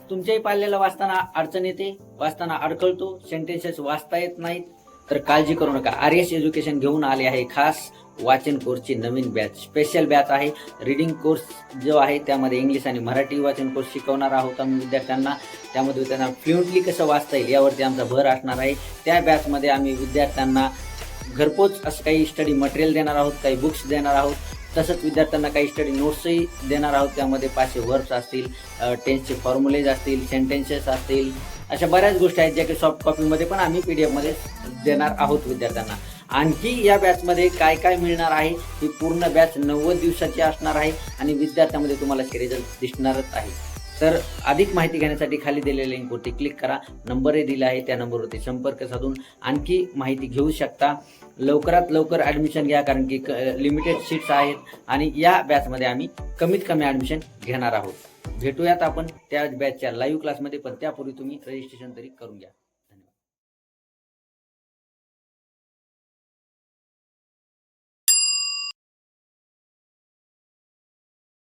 तुमच्याही पाल्याला वाचताना अडचण येते, वाचताना अडखळतो, सेंटेन्सेस वाचता येत नाहीत, तर काळजी करू नका. आर्यस एज्युकेशन घेऊन आले आहे खास वाचन कोर्सची नवीन बॅच, स्पेशल बॅच आहे. रीडिंग कोर्स जो आहे त्यामध्ये इंग्लिश आणि मराठी वाचन कोर्स शिकवणार आहोत आम्ही विद्यार्थ्यांना. त्यामध्ये त्यांना फ्लुएंटली कसं वाचता येईल यावरती आमचा भर असणार आहे. त्या बॅचमध्ये आम्ही विद्यार्थ्यांना घरपोच असं काही स्टडी मटेरियल देणार आहोत, काही बुक्स देणार आहोत. तसंच विद्यार्थ्यांना काही स्टडी नोट्सही देणार आहोत. त्यामध्ये पाचशे वर्ब्स असतील, टेन्सचे फॉर्म्युलेज असतील, सेंटेन्सेस असतील, अशा बऱ्याच गोष्टी आहेत ज्या की सॉफ्ट कॉपीमध्ये पण आम्ही PDF मध्ये देणार आहोत विद्यार्थ्यांना. आणखी या बॅचमध्ये काय काय मिळणार आहे, ही पूर्ण बॅच 90 दिवसाची असणार आहे आणि विद्यार्थ्यामध्ये तुम्हाला रिझल्ट दिसणारच आहे. तर अधिक माहिती घेण्यासाठी खाली दिलेल्या लिंकवरती क्लिक करा. नंबरही दिला आहे, त्या नंबरवरती संपर्क साधून आणखी माहिती घेऊ शकता. लवकरात लवकर ॲडमिशन घ्या, कारण की लिमिटेड सीट्स आहेत आणि या बॅचमध्ये आम्ही कमीत कमी ॲडमिशन घेणार आहोत. भेटूयात आपण त्या बॅचच्या लाईव्ह क्लासमध्ये, पण त्यापूर्वी तुम्ही रजिस्ट्रेशन तरी करून घ्या.